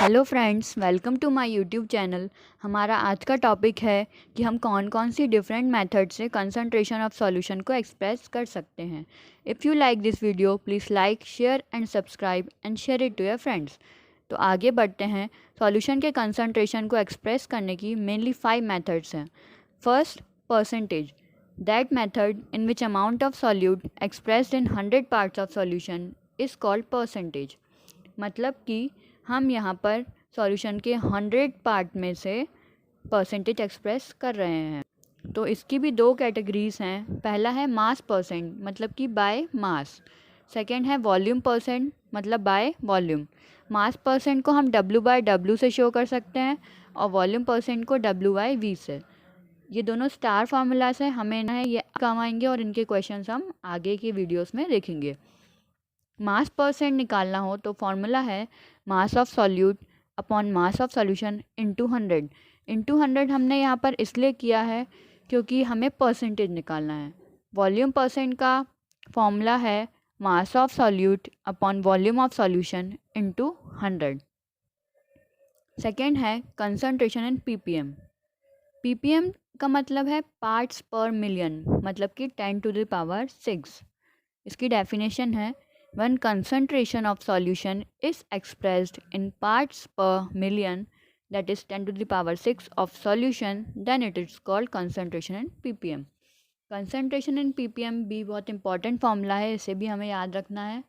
Hello friends, welcome to my YouTube channel. हमारा आज का टॉपिक है कि हम कौन कौन सी डिफरेंट मेथड से कंसंट्रेशन ऑफ सॉल्यूशन को एक्सप्रेस कर सकते हैं। If you like this video please like, share and subscribe and share it to your friends. तो आगे बढ़ते हैं। सॉल्यूशन के कंसंट्रेशन को एक्सप्रेस करने की मेनली 5 मेथड्स हैं। First, percentage, that method in which amount of solute expressed in 100 parts of solution is called percentage. मतलब कि हम यहाँ पर सॉल्यूशन के 100 पार्ट में से परसेंटेज एक्सप्रेस कर रहे हैं। तो इसकी भी दो कैटेगरीज हैं। पहला है मास परसेंट, मतलब कि बाय मास। सेकंड है वॉल्यूम परसेंट, मतलब बाय वॉल्यूम। मास परसेंट को हम W/W से शो कर सकते हैं और वॉल्यूम परसेंट को W/V से। ये दोनों स्टार फार्मूलाज हैं, हमें ना है ये काम आएंगे और इनके क्वेश्चंस हम आगे की वीडियोस में देखेंगे। मास परसेंट निकालना हो तो फॉर्मूला है mass of solute upon mass of solution into 100। Into 100 हमने यहाँ पर इसलिए किया है क्योंकि हमें परसेंटेज निकालना है। वॉल्यूम परसेंट का फॉर्मूला है mass of solute upon volume of solution into 100। Second है कंसंट्रेशन इन ppm। ppm का मतलब है पार्ट्स पर मिलियन, मतलब कि 10⁶। इसकी डेफिनेशन है when concentration of solution is expressed in parts per million, that is 10⁶ of solution, then it is called concentration in ppm। concentration in ppm भी बहुत इंपॉर्टेंट फार्मूला है, इसे भी हमें याद रखना है।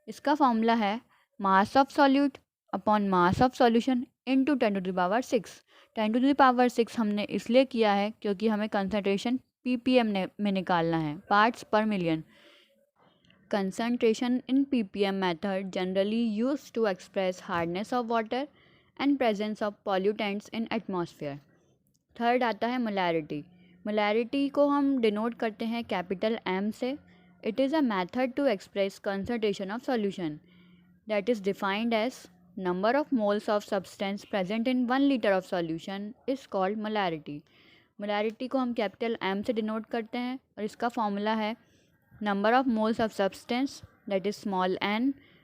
इसका फार्मूला है mass of solute upon mass of solution into 10⁶। 10⁶ हमने इसलिए किया है क्योंकि हमें कंसंट्रेशन ppm में निकालना है, पार्ट्स पर million. Concentration in ppm method generally used to express hardness of water and presence of pollutants in atmosphere। Third आता है मोलैरिटी। मोलैरिटी को हम डिनोट करते हैं कैपिटल M से। It is a method to express concentration of solution that is defined as number of moles of substance present in 1 litre of solution is called molarity. Molarity को हम capital M से denote करते हैं और इसका formula है number of moles of substance, that is small n,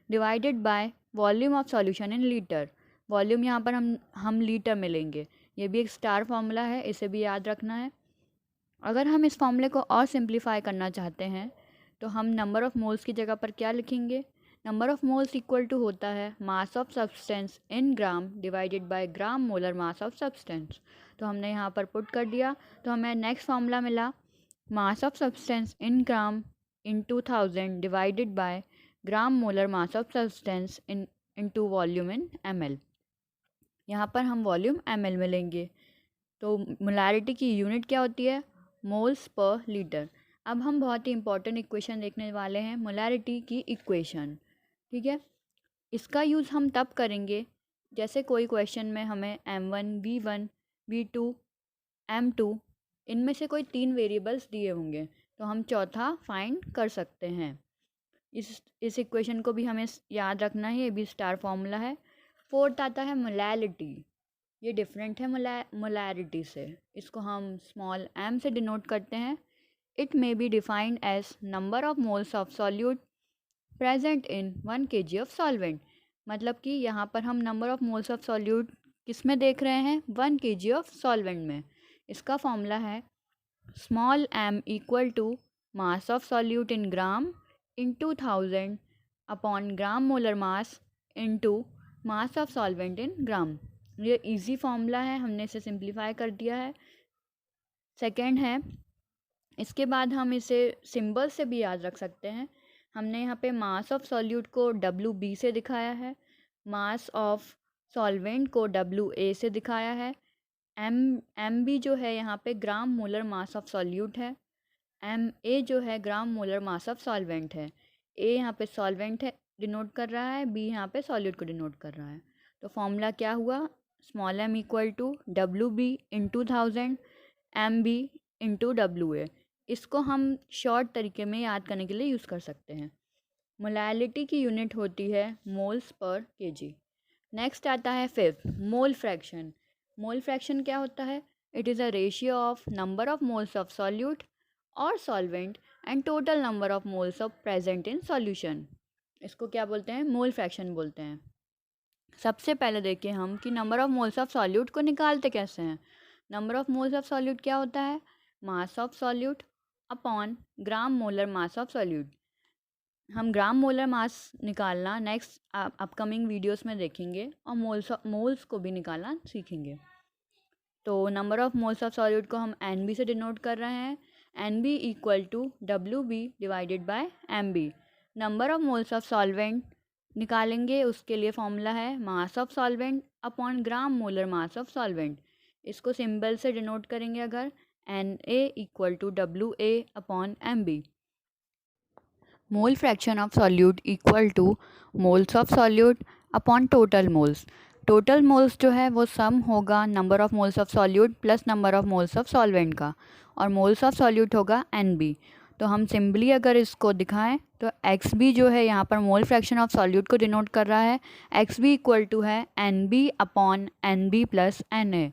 divided by volume of solution in liter। Volume यहाँ पर हम लीटर में लेंगे। ये भी एक स्टार फार्मूला है, इसे भी याद रखना है। अगर हम इस फार्मूले को और सिंप्लीफाई करना चाहते हैं तो हम नंबर ऑफ़ मोल्स की जगह पर क्या लिखेंगे? Number of moles equal to होता है mass of substance in gram divided by gram molar mass of substance. तो हमने यहाँ पर पुट कर दिया तो हमें नेक्स्ट फार्मूला मिला मास of substance in gram into 1000 divided by gram molar mass of substance into volume in ml। यहाँ पर हम वॉल्यूम ml में लेंगे। तो मोलैरिटी की यूनिट क्या होती है? Moles per litre. अब हम बहुत ही इंपॉर्टेंट इक्वेशन देखने वाले हैं, मोलैरिटी की इक्वेशन। ठीक है, इसका यूज़ हम तब करेंगे जैसे कोई क्वेश्चन में हमें m1 v1 v2 m2 इनमें से कोई 3 वेरिएबल्स दिए होंगे तो हम चौथा फाइंड कर सकते हैं। इस इक्वेशन को भी हमें याद रखना है, ये भी स्टार फॉर्मूला है। फोर्थ आता है मोलैलिटी। ये डिफरेंट है मोलैरिटी से, इसको हम स्मॉल m से डिनोट करते हैं। It may be defined as number of moles of solute present in 1 kg of solvent. मतलब कि यहाँ पर हम number of moles of solute किस में देख रहे हैं? 1 kg ऑफ सॉल्वेंट में। इसका फॉर्मूला है small m equal to mass of solute in gram into 1000 upon gram molar mass into mass of solvent in gram. ये इजी फॉर्मूला है, हमने इसे सिंप्लीफाई कर दिया है। सेकेंड है, इसके बाद हम इसे सिंबल से भी याद रख सकते हैं। हमने यहाँ पे मास ऑफ सॉल्यूट को WB से दिखाया है, मास ऑफ सॉल्वेंट को WA से दिखाया है। एम बी जो है यहाँ पे ग्राम मोलर मास ऑफ सॉल्यूट है, ए जो है ग्राम मोलर मास ऑफ सॉल्वेंट है। ए यहाँ पे सॉल्वेंट है डिनोट कर रहा है, बी यहाँ पे सॉल्यूट को डिनोट कर रहा है। तो फॉर्मूला क्या हुआ? Small m equal to WB into 1000 MB into WA। इसको हम शॉर्ट तरीके में याद करने के लिए यूज़ कर सकते हैं। मोलैलिटी की यूनिट होती है मोल्स पर kg। नेक्स्ट आता है fifth, mole fraction. Mole fraction क्या होता है? It is a ratio of number of moles of solute और solvent and total number of moles of present in solution. इसको क्या बोलते हैं? मोल फ्रैक्शन बोलते हैं। सबसे पहले देखें हम कि number of moles of solute को निकालते कैसे हैं। Number of moles of solute क्या होता है? Mass of solute upon gram molar mass of solute. हम ग्राम मोलर मास निकालना नेक्स्ट अपकमिंग वीडियोस में देखेंगे और मोल्स को भी निकालना सीखेंगे। तो number of moles of solute को हम एन बी से डिनोट कर रहे हैं। N B equal to W B divided by M B. Number of moles of solvent निकालेंगे, उसके लिए फॉर्मूला है mass of solvent upon gram molar mass of solvent. इसको सिंबल से डिनोट करेंगे अगर, N A equal to W A upon M B. Mole fraction of solute equal to moles of solute upon total moles. Total moles जो है वो सम होगा number of moles of solute plus number of moles of solvent का, और moles of solute होगा N B. तो हम simply अगर इसको दिखाएं तो एक्स बी जो है यहाँ पर मोल फ्रैक्शन ऑफ सॉल्यूट को डिनोट कर रहा है। एक्स बी इक्वल टू है N B upon N B plus N A.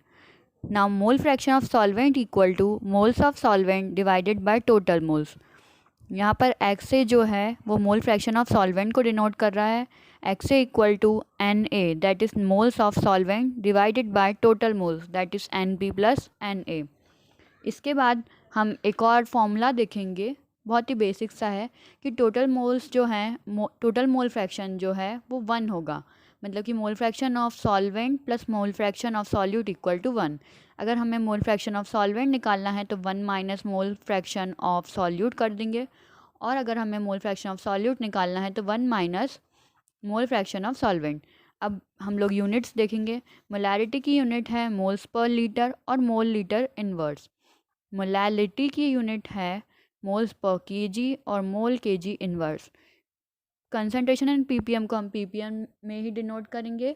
Now mole fraction of solvent equal to moles of solvent divided by total moles. यहाँ पर X A जो है वो मोल फ्रैक्शन ऑफ सॉल्वेंट को denote कर रहा है। X A equal to N A that is moles of solvent divided by total moles that is N B plus N A. इसके बाद हम एक और फॉर्मूला देखेंगे, बहुत ही बेसिक सा है कि टोटल मोल्स जो हैं टोटल मोल फ्रैक्शन जो है वो 1 होगा। मतलब कि mole fraction of solvent plus mole fraction of solute equal to 1। अगर हमें मोल फ्रैक्शन ऑफ सॉल्वेंट निकालना है तो 1 minus mole fraction of solute कर देंगे, और अगर हमें मोल फ्रैक्शन ऑफ सॉल्यूट निकालना है तो 1 minus mole fraction of solvent. अब हम लोग यूनिट्स देखेंगे। मोलैरिटी की यूनिट है मोल्स पर लीटर और मोल लीटर इनवर्स। मोलैलिटी की यूनिट है मोल्स पर केजी और mole KG inverse. Concentration in PPM को हम पीपीएम में ही डिनोट करेंगे,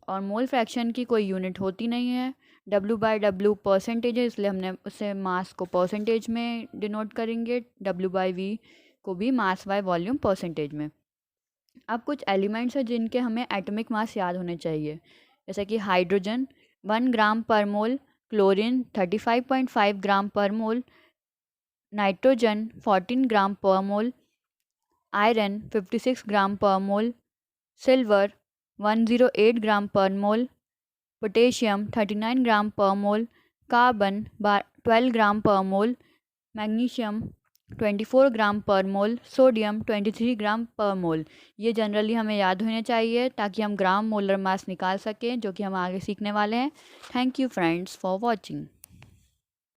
और मोल फ्रैक्शन की कोई यूनिट होती नहीं है। डब्ल्यू बाय डब्ल्यू परसेंटेज है, इसलिए हमने उसे मास को परसेंटेज में डिनोट करेंगे। डब्ल्यू बाय वी को भी मास बाय वॉल्यूम परसेंटेज में। अब कुछ एलिमेंट्स हैं जिनके हमें एटॉमिक मास याद होने चाहिए, जैसे कि हाइड्रोजन 1 ग्राम पर मोल, क्लोरीन 35.5 ग्राम पर मोल, नाइट्रोजन 14 ग्राम पर मोल, आयरन 56 ग्राम पर मोल, सिल्वर 108 ग्राम पर मोल, पोटेशियम 39 ग्राम पर मोल, कार्बन 12 ग्राम पर मोल, मैग्नीशियम 24 ग्राम पर मोल, सोडियम 23 ग्राम पर मोल। ये जनरली हमें याद होने चाहिए ताकि हम ग्राम मोलर मास निकाल सकें, जो कि हम आगे सीखने वाले हैं। Thank you friends for watching.